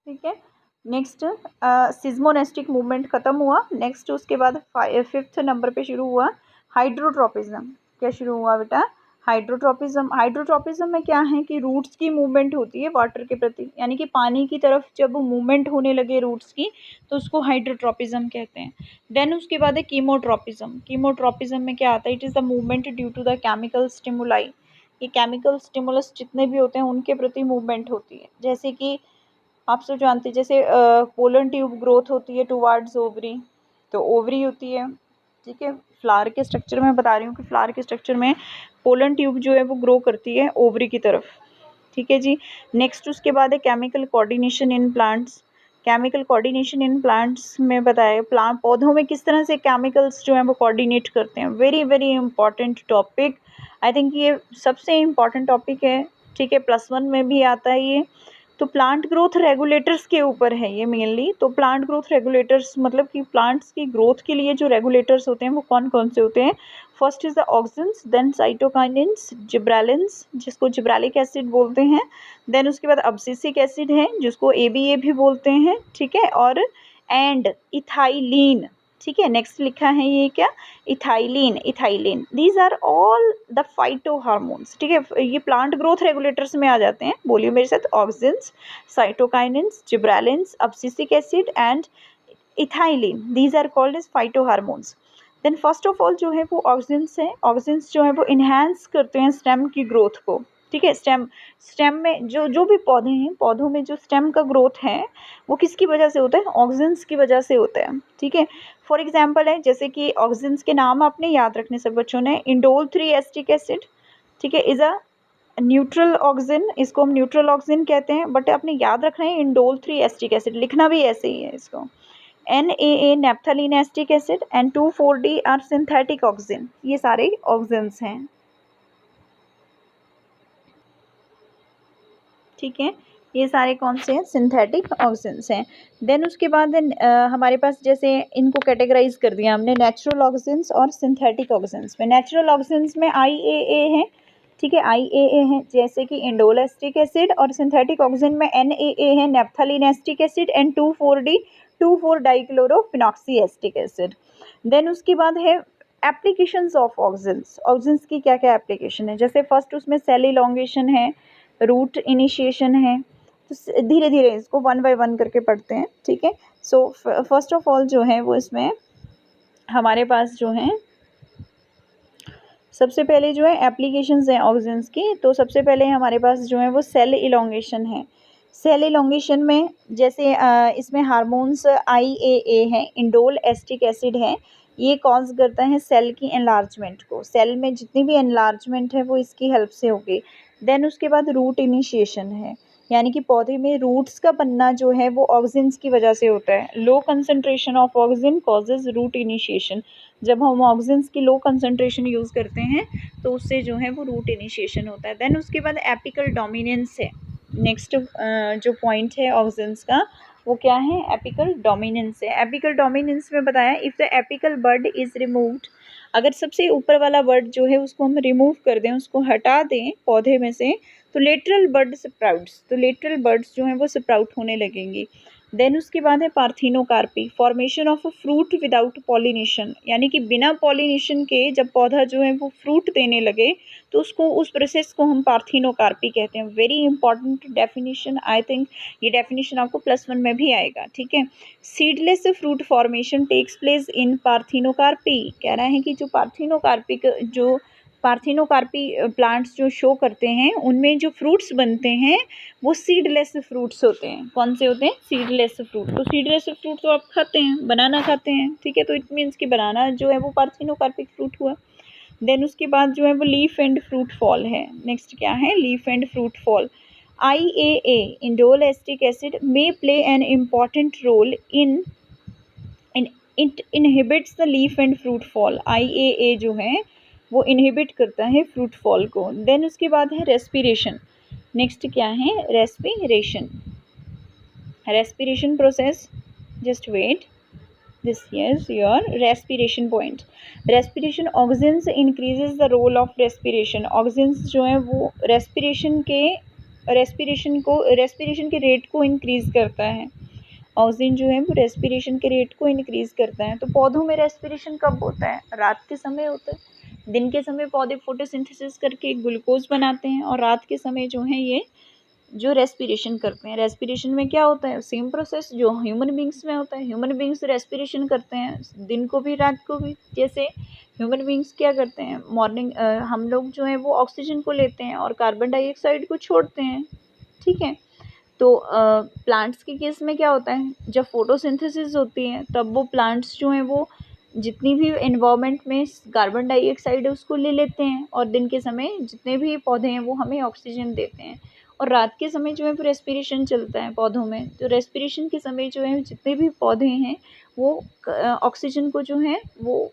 ठीक है। Next सिज्मोनेस्टिक movement खत्म हुआ। नेक्स्ट उसके बाद 5th नंबर पे शुरू हुआ हाइड्रोट्रोपिज्म। क्या शुरू हुआ बेटा? हाइड्रोट्रोपिज्म। हाइड्रोट्रोपिज्म में क्या है कि रूट्स की मूवमेंट होती है वाटर के प्रति, यानी कि पानी की तरफ जब मूवमेंट होने लगे रूट्स की तो उसको हाइड्रोट्रोपिज्म कहते हैं। देन उसके बाद है कीमोट्रोपिज्म। कीमोट्रोपिज्म में क्या आता है? It is the movement due to the chemical stimuli. ये केमिकल स्टिमुलस जितने भी होते हैं उनके प्रति मूवमेंट होती है। जैसे कि आप सब जानते हैं, जैसे पोलन ट्यूब ग्रोथ होती है टुवार्ड्स ओवरी, तो ओवरी होती है, ठीक है। फ्लावर के स्ट्रक्चर में बता रही हूँ कि फ्लावर के स्ट्रक्चर में पोलन ट्यूब जो है वो ग्रो करती है ओवरी की तरफ, ठीक है जी। नेक्स्ट उसके बाद है chemical coordination in plants. Chemical coordination in plants में बताया प्लांट पौधों में किस तरह से केमिकल्स जो हैं वो कोऑर्डिनेट करते हैं। वेरी वेरी इंपॉर्टेंट टॉपिक, आई थिंक ये सबसे इम्पॉर्टेंट टॉपिक है, ठीक है। +1 में भी आता है ये। तो प्लांट ग्रोथ रेगुलेटर्स के ऊपर है ये मेनली। तो प्लांट ग्रोथ रेगुलेटर्स मतलब कि प्लांट्स की ग्रोथ के लिए जो रेगुलेटर्स होते हैं वो कौन कौन से होते हैं? First is the auxins, then cytokinins, gibberellins जिसको जिब्रेलिक एसिड बोलते हैं, देन उसके बाद अब्सिसिक एसिड है जिसको ABA भी बोलते हैं, ठीक है, और एंड इथाइलिन, ठीक है। नेक्स्ट लिखा है ये क्या? Ethylene. Ethylene, these are all the phyto hormones, ठीक है। ये प्लांट ग्रोथ रेगुलेटर्स में आ जाते हैं। बोलिए मेरे साथ, auxins, cytokinins, gibberellins, abscisic acid and ethylene, these are called as phyto hormones. Then first of all जो है वो ऑक्सिन्स है। ऑक्सिन्स जो है वो इन्हांस करते हैं स्टेम की ग्रोथ को, ठीक है। स्टेम में जो जो भी पौधे हैं, पौधों में जो स्टेम का ग्रोथ है वो किसकी वजह से होता है? ऑक्सिन्स की वजह से होता है, ठीक है। फॉर एग्जाम्पल है, जैसे कि ऑक्सिन्स के नाम आपने याद रखने सब बच्चों ने। इंडोल 3 एस्टिक एसिड, ठीक है, इज अ न्यूट्रल ऑक्सिन, इसको हम न्यूट्रल ऑक्सिन कहते हैं, बट आपने याद रखना है इंडोल 3 एस्टिक एसिड, लिखना भी ऐसे ही है इसको। NAA naphthalene acetic acid and 2,4-D are synthetic auxin, ये सारे ऑक्सिन्स हैं, ठीक है। ये सारे कौन से हैं? सिंथेटिक ऑक्सिन्स हैं। देन उसके बाद हमारे पास जैसे इनको कैटेगराइज कर दिया हमने नेचुरल ऑक्सिन्स और सिंथेटिक ऑक्सिन्स में। नेचुरल ऑक्सिन्स में IAA है, ठीक है, IAA है जैसे कि इंडोल एस्टिक एसिड, और सिंथेटिक ऑक्सिन में NAA है naphthalene acetic acid and 2,4-D 2,4-डाइक्लोरोफिनॉक्सी एस्टिक एसिड। देन उसके बाद है एप्लीकेशंस ऑफ ऑक्सिन्स। ऑक्सिन्स की क्या क्या एप्लीकेशन है? जैसे फर्स्ट उसमें सेल इलोंगेशन है, रूट इनिशिएशन है। तो धीरे धीरे इसको 1 बाय 1 करके पढ़ते हैं, ठीक है। सो फर्स्ट ऑफ ऑल जो है वो इसमें हमारे पास जो है सबसे पहले जो है एप्लीकेशंस हैं ऑक्सिन्स की। तो सबसे पहले हमारे पास जो है वो सेल इलोंगेशन है। सेल इलोंगेशन में जैसे इसमें हार्मोन्स IAA है, इंडोल एस्टिक एसिड है, ये कॉज करता है सेल की एनलार्जमेंट को। सेल में जितनी भी एनलार्जमेंट है वो इसकी हेल्प से होगी। देन उसके बाद रूट इनिशिएशन है, यानी कि पौधे में रूट्स का बनना जो है वो ऑक्सिन्स की वजह से होता है। Low concentration of auxin causes root initiation. जब हम ऑक्सिन्स की लो कंसंट्रेशन यूज़ करते हैं तो उससे जो है वो रूट इनिशिएशन होता है। देन उसके बाद एपिकल डोमिनेंस है। नेक्स्ट जो पॉइंट है ऑक्सिन्स का वो क्या है? एपिकल डोमिनेंस है। एपिकल डोमिनेंस में बताया if the apical bud is removed, अगर सबसे ऊपर वाला बर्ड जो है उसको हम रिमूव कर दें, उसको हटा दें पौधे में से, तो लेटरल बर्ड स्प्राउट्स, तो लेटरल बर्ड्स जो हैं वो स्प्राउट होने लगेंगी। देन उसके बाद है parthenocarpy, formation of a fruit without pollination, यानी कि बिना पॉलिनेशन के जब पौधा जो है वो फ्रूट देने लगे तो उसको, उस प्रोसेस को हम पार्थिनोकार्पी कहते हैं। Very important definition, I think ये डेफिनेशन आपको +1 में भी आएगा, ठीक है। Seedless fruit formation takes place in parthenocarpy, कह रहा है कि जो पार्थिनोकार्पी प्लांट्स जो शो करते हैं उनमें जो फ्रूट्स बनते हैं वो सीडलेस फ्रूट्स होते हैं। कौन से होते हैं? Seedless fruit. तो सीडलेस फ्रूट तो आप खाते हैं, बनाना खाते हैं, ठीक है, तो इट मीन्स कि बनाना जो है वो पार्थिनोकार्पिक फ्रूट हुआ। देन उसके बाद जो है वो लीफ एंड फ्रूट फॉल है। नेक्स्ट क्या है? Leaf and fruit fall. IAA indole acetic acid may play an important role in it inhibits the leaf and fruit fall. IAA जो है वो इनहिबिट करता है फ्रूट फॉल को। देन उसके बाद है रेस्पिरेशन। नेक्स्ट क्या है? Respiration. Respiration process, just wait, this is your respiration point. Respiration auxins increases the role of respiration. Auxins जो है वो रेस्पिरेशन के रेस्पिरेशन के रेट को इंक्रीज़ करता है। ऑक्सीजन जो है वो रेस्पिरेशन के रेट को इंक्रीज़ करता है। तो पौधों में रेस्पिरेशन कब होता है? रात के समय होता है। दिन के समय पौधे फोटोसिंथेसिस करके ग्लूकोज बनाते हैं और रात के समय जो है ये जो रेस्पिरेशन करते हैं। रेस्पिरेशन में क्या होता है? सेम प्रोसेस जो ह्यूमन बींग्स में होता है। ह्यूमन बींग्स रेस्पिरेशन करते हैं दिन को भी रात को भी। जैसे ह्यूमन बींग्स क्या करते हैं, मॉर्निंग हम लोग जो है वो ऑक्सीजन को लेते हैं और कार्बन डाइऑक्साइड को छोड़ते हैं, ठीक है। तो प्लांट्स के केस में क्या होता है, जब फोटोसिंथेसिस होती है तब वो प्लांट्स जो हैं वो जितनी भी एनवायरनमेंट में कार्बन डाइऑक्साइड है उसको ले लेते हैं और दिन के समय जितने भी पौधे हैं वो हमें ऑक्सीजन देते हैं। और रात के समय जो है वो रेस्पिरेशन चलता है पौधों में। तो रेस्पिरेशन के समय जो है जितने भी पौधे हैं वो ऑक्सीजन को जो है वो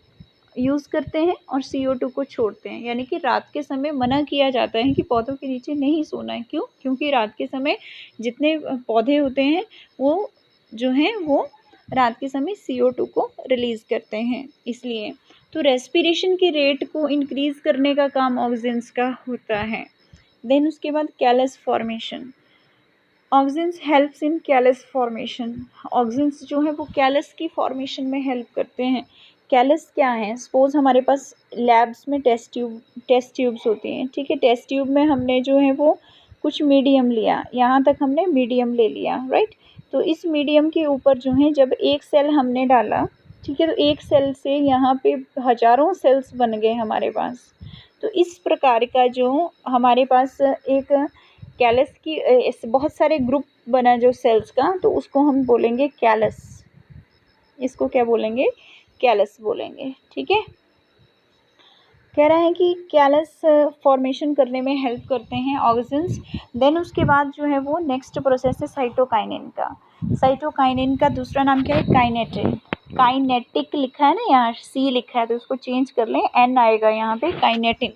यूज़ करते हैं और CO2 को छोड़ते हैं। यानी कि रात के समय मना किया जाता है कि पौधों के नीचे नहीं सोना है। क्यों? क्योंकि रात के समय जितने पौधे होते हैं वो जो हैं वो रात के समय CO2 को रिलीज़ करते हैं, इसलिए। तो रेस्पिरेशन के रेट को इंक्रीज़ करने का काम ऑक्सीजन्स का होता है। देन उसके बाद callus formation. Oxygens helps in callus formation. Oxygens जो है वो कैलस की फॉर्मेशन में हेल्प करते हैं। कैलस क्या है? सपोज़ हमारे पास लैब्स में टेस्ट ट्यूब्स होती हैं, ठीक है। टेस्ट ट्यूब में हमने जो है वो कुछ मीडियम लिया, यहाँ तक हमने मीडियम ले लिया, राइट। तो इस मीडियम के ऊपर जो है जब एक सेल हमने डाला, ठीक है, तो एक सेल से यहाँ पे हज़ारों सेल्स बन गए हमारे पास। तो इस प्रकार का जो हमारे पास एक कैलस की ऐसे बहुत सारे ग्रुप बना जो सेल्स का, तो उसको हम बोलेंगे कैलस। इसको क्या बोलेंगे? कैलस बोलेंगे, ठीक है। कह रहा है कि कैलस फॉर्मेशन करने में हेल्प करते हैं ऑक्सीजन्स। देन उसके बाद जो है वो नेक्स्ट प्रोसेस है साइटोकाइनिन का। साइटोकाइनिन का दूसरा नाम क्या है? काइनेटिक। काइनेटिक लिखा है ना, यहाँ C लिखा है तो उसको चेंज कर लें, N आएगा यहाँ पे, kinetin.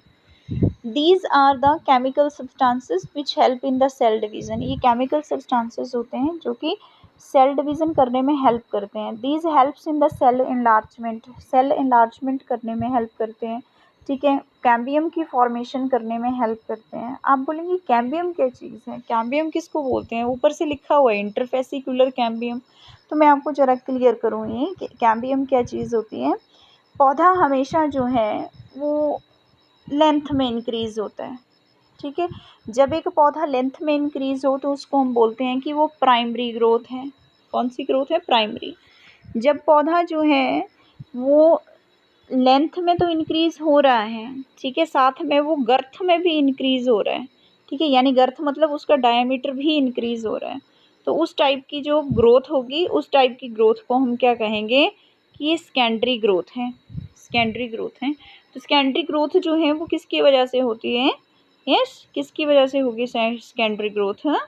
These are the chemical substances which help in the cell division। ये chemical substances होते हैं जो कि सेल डिवीज़न करने में हेल्प करते हैं। These helps in the cell enlargement। Cell enlargement करने में हेल्प करते हैं, ठीक है। कैम्बियम की फॉर्मेशन करने में हेल्प करते हैं। आप बोलेंगे कैम्बियम क्या चीज़ है? कैम्बियम किसको बोलते हैं? ऊपर से लिखा हुआ है इंटरफेसिकुलर कैम्बियम। तो मैं आपको ज़रा क्लियर करूँ ये कि कैम्बियम क्या चीज़ होती है। पौधा हमेशा जो है वो लेंथ में इंक्रीज़ होता है, ठीक है। जब एक पौधा लेंथ में इंक्रीज़ हो तो उसको हम बोलते हैं कि वो प्राइमरी ग्रोथ है। कौन सी ग्रोथ है? प्राइमरी। जब पौधा जो है वो लेंथ में तो इंक्रीज़ हो रहा है, ठीक है, साथ में वो गर्थ में भी इंक्रीज़ हो रहा है, ठीक है। यानी गर्थ मतलब उसका डायमीटर भी इंक्रीज़ हो रहा है। तो उस टाइप की जो ग्रोथ होगी, उस टाइप की ग्रोथ को हम क्या कहेंगे कि ये सेकेंडरी ग्रोथ है। सेकेंडरी ग्रोथ है। तो सेकेंडरी ग्रोथ जो है वो किसकी वजह से होती है? यस, किसकी वजह से होगी सेकेंडरी ग्रोथ? हाँ,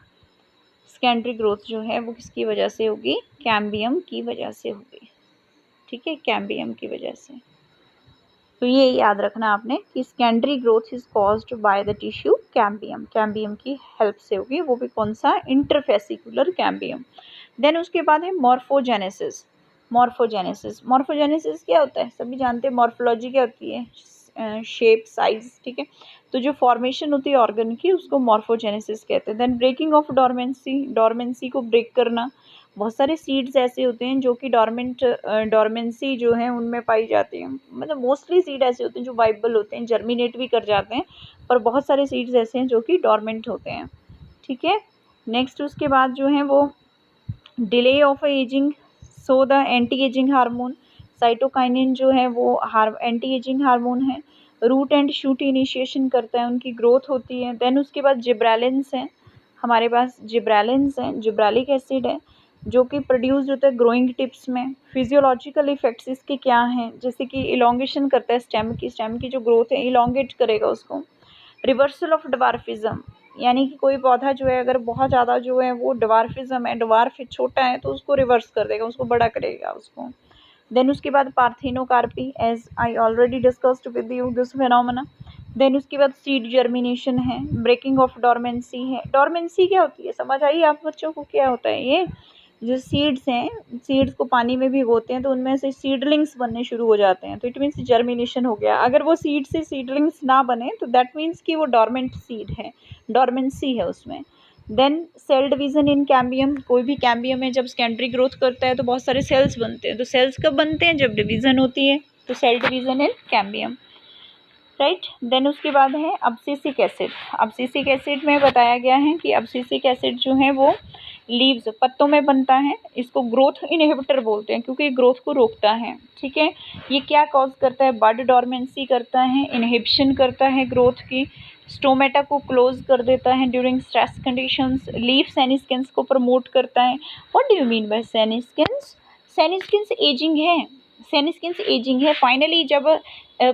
सेकेंडरी ग्रोथ जो है वो किसकी वजह से होगी? कैम्बियम की वजह से होगी, ठीक है, कैम्बियम की वजह से। तो ये याद रखना आपने कि secondary growth is caused by the tissue cambium. Cambium की हेल्प से होगी, वो भी कौन सा? Interfascicular cambium. देन उसके बाद है मॉर्फोजेनेसिस। मॉर्फोजेनेसिस क्या होता है? सभी जानते हैं। मॉर्फोलॉजी क्या होती है? शेप, साइज, ठीक है। तो जो फॉर्मेशन होती है ऑर्गन की उसको मॉर्फोजेनेसिस कहते हैं। Then breaking of dormancy. Dormancy को ब्रेक करना। बहुत सारे सीड्स ऐसे होते हैं जो कि डोरमेंसी जो है उनमें पाई जाती हैं। मतलब मोस्टली सीड ऐसे होते हैं जो वाइबल होते हैं, जर्मिनेट भी कर जाते हैं, पर बहुत सारे सीड्स ऐसे हैं जो कि डोरमेंट होते हैं, ठीक है। नेक्स्ट उसके बाद जो है वो delay of ageing, so the anti ageing hormone. Cytokinin जो है वो एंटी एजिंग हार्मोन है। रूट एंड शूट इनिशिएशन करता है, उनकी ग्रोथ होती है। देन उसके बाद जिब्रेलिन्स हैं, हमारे पास जिब्रेलिन्स हैं, जिब्रालिक एसिड है जो कि प्रोड्यूस होता है ग्रोइंग टिप्स में। फिजियोलॉजिकल इफेक्ट्स इसके क्या हैं? जैसे कि इलोंगेशन करता है स्टेम की जो ग्रोथ है इलोंगेट करेगा उसको। रिवर्सल ऑफ डवार्फिज्म, यानी कि कोई पौधा जो है अगर बहुत ज़्यादा जो है वो डवार्फिज्म है, डवार्फ छोटा है, तो उसको रिवर्स कर देगा, उसको बड़ा करेगा उसको। देन उसके बाद parthenocarpy, as I already discussed with you this phenomena. Then उसके बाद सीड जर्मिनेशन है, ब्रेकिंग ऑफ डोरमेंसी है। डोरमेंसी क्या होती है? समझ आई आप बच्चों को क्या होता है? ये जो सीड्स हैं, सीड्स को पानी में भिगोते हैं तो उनमें से सीडलिंग्स बनने शुरू हो जाते हैं, तो इट मीन्स जर्मिनेशन हो गया। अगर वो सीड से सीडलिंग्स ना बने तो दैट मीन्स कि वो डोरमेंट सीड है, डोरमेंसी है उसमें। Then cell division in cambium, कोई भी कैम्बियम है जब सेकेंडरी ग्रोथ करता है तो बहुत सारे सेल्स बनते हैं, तो सेल्स कब बनते हैं, जब डिवीज़न होती है, तो cell division in cambium, right. Then उसके बाद है अब्सिसिक एसिड। अब्सिसिक एसिड में बताया गया है कि अब्सिसिक एसिड जो है वो लीव्स, पत्तों में बनता है, इसको ग्रोथ इनहिबिटर बोलते हैं क्योंकि ग्रोथ को रोकता है, ठीक है। ये क्या कॉज करता है, बड डोरमेंसी करता है, इनहिबिशन करता है ग्रोथ की, स्टोमेटा को क्लोज कर देता है during stress conditions, leaf senescence को प्रमोट करता है। What do you mean by senescence, senescence ageing है, सेनिस्किन्स एजिंग है। फाइनली जब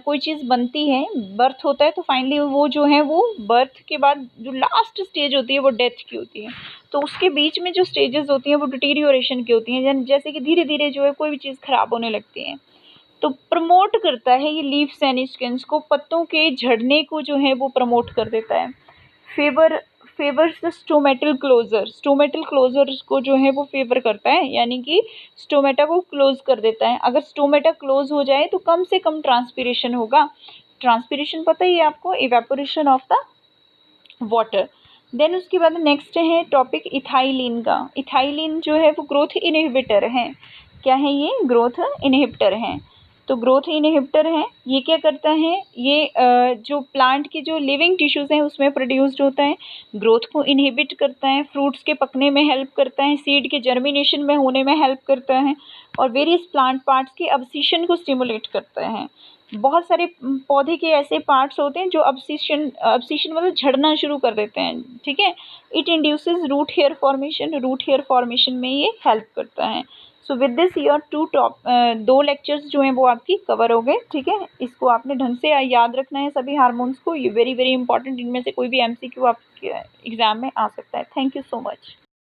कोई चीज़ बनती है, बर्थ होता है, तो फाइनली वो जो है वो बर्थ के बाद जो लास्ट स्टेज होती है वो डेथ की होती है, तो उसके बीच में जो स्टेजेस होती हैं वो डिटीरियोरेशन की होती हैं, जैसे कि धीरे धीरे जो है कोई भी चीज़ खराब होने लगती है। तो प्रमोट करता है ये लीफ सेनिस्किन्स को, पत्तों के झड़ने को जो है वो प्रमोट कर देता है। Favours the stomatal closure, stomatal closure को जो है वो फेवर करता है, यानी कि स्टोमेटा को क्लोज कर देता है। अगर स्टोमेटा क्लोज हो जाए तो कम से कम ट्रांसपीरेशन होगा। ट्रांसपीरेशन पता ही है आपको, evaporation of the water. Then उसके बाद नेक्स्ट है टॉपिक इथाइलिन का। इथाइलिन जो है वो ग्रोथ इनहिबिटर है। क्या है ये, ग्रोथ इनहिबिटर है। तो ग्रोथ इनहिबिटर है, ये क्या करता है, ये जो प्लांट के जो लिविंग टिश्यूज़ हैं उसमें प्रोड्यूस्ड होता है, ग्रोथ को इनहिबिट करता है, फ्रूट्स के पकने में हेल्प करता है, सीड के जर्मिनेशन में होने में हेल्प करता है, और वेरियस प्लांट पार्ट्स के अब्सिशन को स्टिमुलेट करता है। बहुत सारे पौधे के ऐसे पार्ट्स होते हैं जो अब्सिशन मतलब झड़ना शुरू कर देते हैं, ठीक है। It induces root hair formation, root hair formation में ये हेल्प करता है। सो विद दिस योर दो लेक्चर्स जो हैं वो आपकी कवर हो गए, ठीक है। इसको आपने ढंग से याद रखना है सभी हार्मोन्स को, ये वेरी वेरी इंपॉर्टेंट, इनमें से कोई भी MCQ आपके एग्जाम में आ सकता है। Thank you so much.